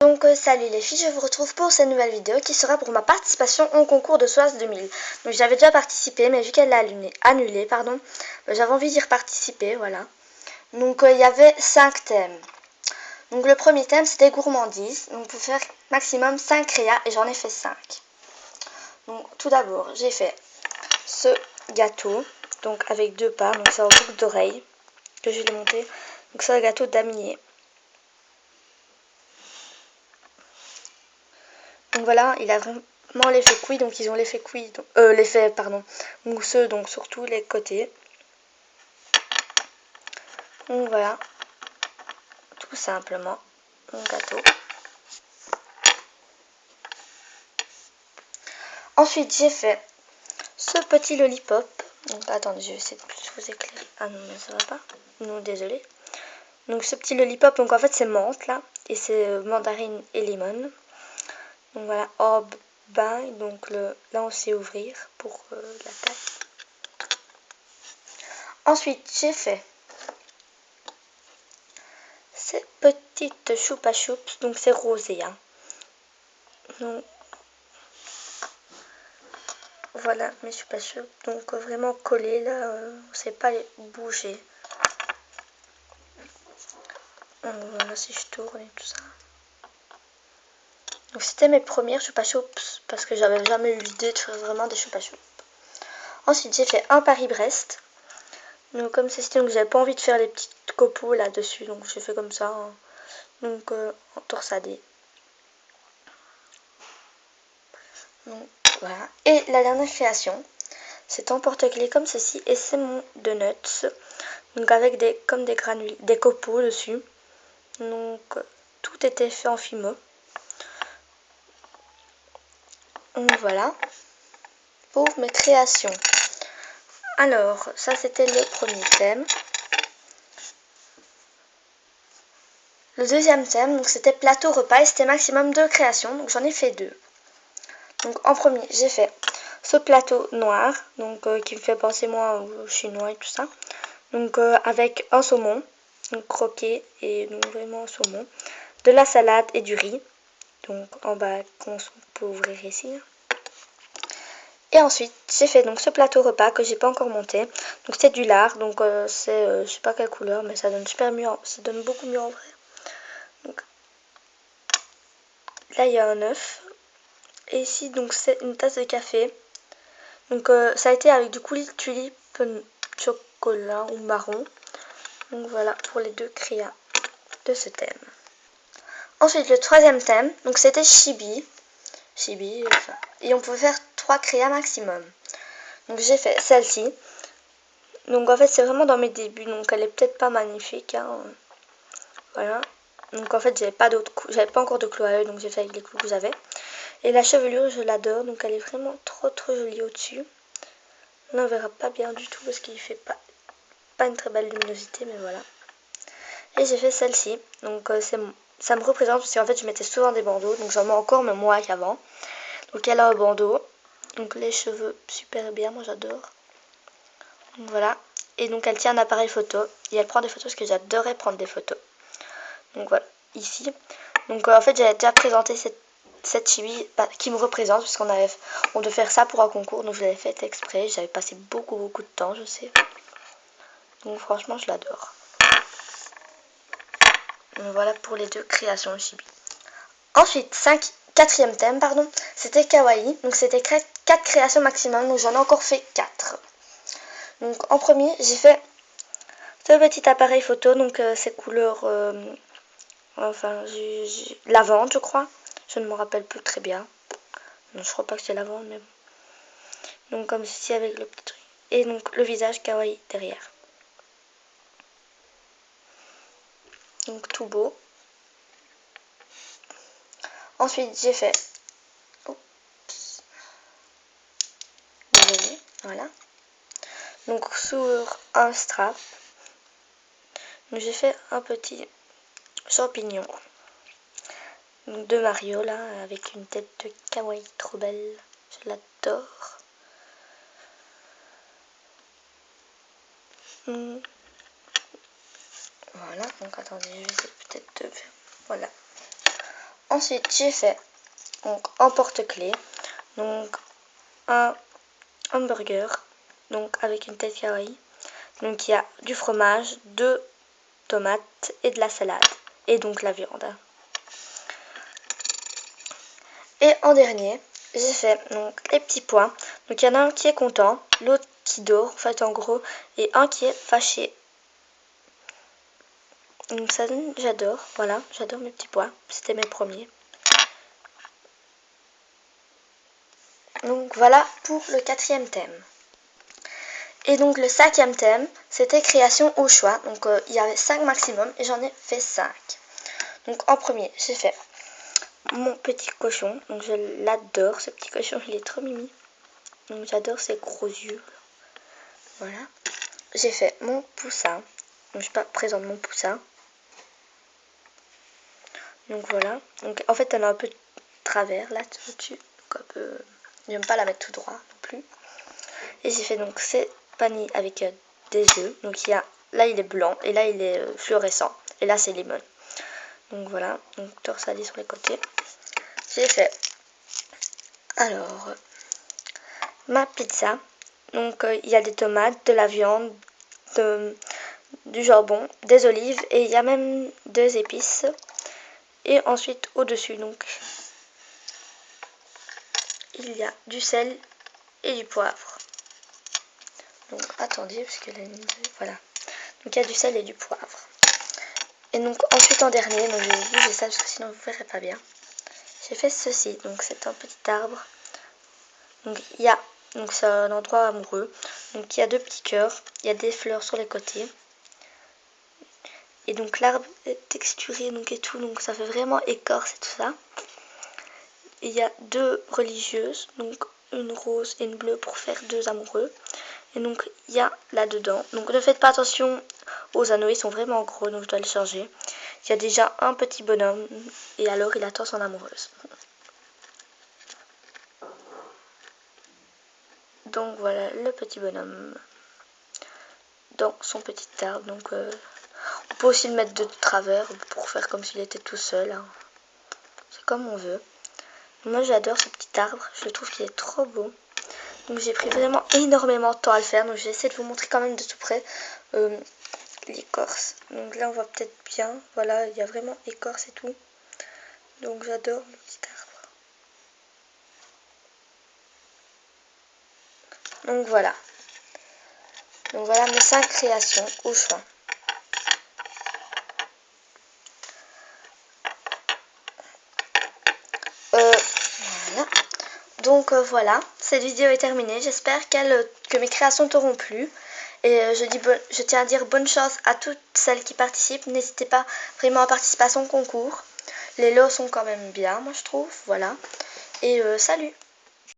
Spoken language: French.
Salut les filles, je vous retrouve pour cette nouvelle vidéo qui sera pour ma participation au concours de SOAS 2000. Donc j'avais déjà participé, mais vu qu'elle l'a annulé, j'avais envie d'y reparticiper, voilà. Donc il y avait 5 thèmes. Donc le premier thème c'était gourmandise, donc pour faire maximum 5 créas et j'en ai fait 5. Donc tout d'abord j'ai fait ce gâteau, donc avec 2 parts, donc c'est en boucle d'oreille que je l'ai monté. Donc c'est un gâteau damier. Donc voilà, il a vraiment l'effet cuit, donc ils ont l'effet cuit, l'effet mousseux, donc sur tous les côtés. Donc voilà, tout simplement, mon gâteau. Ensuite, j'ai fait ce petit lollipop. Donc attendez, je vais essayer de plus vous éclairer. Ah non, mais ça va pas. Non, désolé. Donc ce petit lollipop, donc en fait c'est menthe là, et c'est mandarine et limone. Donc voilà, oh ben, donc là on sait ouvrir pour la taille. Ensuite, j'ai fait ces petites choupa choups, donc c'est rosé, hein. Donc voilà mes choupa choups, donc vraiment collés là, on ne sait pas les bouger. Donc voilà, si je tourne et tout ça. Donc c'était mes premières choupa choups parce que j'avais jamais eu l'idée de faire vraiment des choupa choups. Ensuite j'ai fait un Paris-Brest. Donc comme c'est donc j'avais pas envie de faire les petites copeaux là dessus, donc j'ai fait comme ça, hein. Donc en torsadé. Donc voilà. Et la dernière création, c'est un porte-clés comme ceci et c'est mon donuts. Donc avec des granules, des copeaux dessus. Donc tout était fait en fimo. Donc voilà pour mes créations. Alors ça c'était le premier thème. Le deuxième thème, donc c'était plateau repas et c'était maximum 2 créations, donc j'en ai fait 2. Donc en premier, j'ai fait ce plateau noir, donc qui me fait penser moi au chinois et tout ça. Donc avec un saumon, donc croqué et donc vraiment un saumon, de la salade et du riz. Donc en bas qu'on peut ouvrir ici. Et ensuite, j'ai fait donc ce plateau repas que j'ai pas encore monté. Donc c'est du lard, donc c'est je sais pas quelle couleur, mais ça donne super mieux, ça donne beaucoup mieux en vrai. Donc là il y a un œuf. Et ici donc c'est une tasse de café. Donc ça a été avec du coulis de tulipe chocolat ou marron. Donc voilà pour les 2 créas de ce thème. Ensuite le troisième thème, donc c'était chibi. Enfin, et on pouvait faire 3 créas maximum. Donc j'ai fait celle-ci. Donc en fait c'est vraiment dans mes débuts, donc elle est peut-être pas magnifique, hein. Voilà. Donc en fait j'avais pas encore de clous à œil, donc j'ai fait avec les clous que j'avais. Et la chevelure je l'adore, donc elle est vraiment trop jolie au-dessus. Là on verra pas bien du tout parce qu'il fait pas une très belle luminosité, mais voilà. Et j'ai fait celle-ci, donc ça me représente parce qu'en fait je mettais souvent des bandeaux, donc j'en mets encore mais moins qu'avant. Donc elle a un bandeau, donc les cheveux super bien, moi j'adore. Donc voilà, et donc elle tient un appareil photo et elle prend des photos parce que j'adorais prendre des photos. Donc voilà, ici. Donc en fait j'avais déjà présenté cette chibi qui me représente parce on devait faire ça pour un concours, donc je l'avais fait exprès. J'avais passé beaucoup de temps, je sais. Donc franchement je l'adore. Donc voilà pour les 2 créations chibi. Ensuite, quatrième thème, c'était kawaii. Donc c'était 4 créations maximum, donc j'en ai encore fait 4. Donc en premier, j'ai fait ce petit appareil photo, donc c'est couleur lavande, je crois. Je ne me rappelle plus très bien. Non, je crois pas que c'est lavande, mais bon. Donc comme ceci avec le petit truc. Et donc le visage kawaii derrière. Donc tout beau. Ensuite, j'ai fait... Oups. Désolée, voilà. Donc sur un strap, j'ai fait un petit champignon. Donc de Mario là, avec une tête de kawaii trop belle. Je l'adore. Voilà, donc attendez, je vais essayer peut-être de... Voilà. Ensuite, j'ai fait donc en porte-clés, donc un hamburger, donc avec une tête kawaii. Donc il y a du fromage, 2 tomates et de la salade, et donc la viande. Et en dernier, j'ai fait donc les petits pois. Donc il y en a un qui est content, l'autre qui dort, en fait en gros, et un qui est fâché. Donc ça donne, j'adore, voilà, j'adore mes petits pois, c'était mes premiers. Donc voilà pour le 4e thème. Et donc le 5e thème, c'était création au choix. Donc il y avait 5 maximum et j'en ai fait 5. Donc en premier, j'ai fait mon petit cochon. Donc je l'adore, ce petit cochon, il est trop mimi. Donc j'adore ses gros yeux. Voilà. J'ai fait mon poussin. Donc je présente mon poussin. Donc voilà. Donc en fait elle a un peu de travers là dessus. Donc un peu. J'aime pas la mettre tout droit non plus. Et j'ai fait donc ces paniers avec des œufs. Donc il y a. Là il est blanc et là il est fluorescent. Et là c'est lemon. Donc voilà. Donc torsadé sur les côtés. J'ai fait. Alors. Ma pizza. Donc il y a des tomates, de la viande, du jambon, des olives et il y a même 2 épices. Et ensuite au-dessus donc il y a du sel et du poivre. Donc attendez parce que là, voilà. Donc il y a du sel et du poivre. Et donc ensuite en dernier, donc je vais bouger ça parce que sinon vous ne verrez pas bien. J'ai fait ceci, donc c'est un petit arbre. Donc il y a, donc c'est un endroit amoureux. Donc il y a 2 petits cœurs, il y a des fleurs sur les côtés. Et donc l'arbre est texturé donc et tout, donc ça fait vraiment écorce et tout ça. Et il y a 2 religieuses, donc une rose et une bleue pour faire 2 amoureux. Et donc il y a là-dedans, donc ne faites pas attention aux anneaux, ils sont vraiment gros, donc je dois les changer. Il y a déjà un petit bonhomme et alors il attend son amoureuse. Donc voilà le petit bonhomme dans son petit arbre. Donc on peut aussi le mettre de travers pour faire comme s'il était tout seul. Hein. C'est comme on veut. Moi j'adore ce petit arbre, je trouve qu'il est trop beau. Donc j'ai pris vraiment énormément de temps à le faire. Donc je vais essayer de vous montrer quand même de tout près l'écorce. Donc là on voit peut-être bien. Voilà, il y a vraiment écorce et tout. Donc j'adore le petit arbre. Donc voilà. Donc voilà mes 5 créations au choix. Voilà. Donc voilà, cette vidéo est terminée. J'espère que mes créations t'auront plu. Et je tiens à dire bonne chance à toutes celles qui participent. N'hésitez pas vraiment à participer à son concours. Les lots sont quand même bien, moi je trouve. Voilà. Et salut!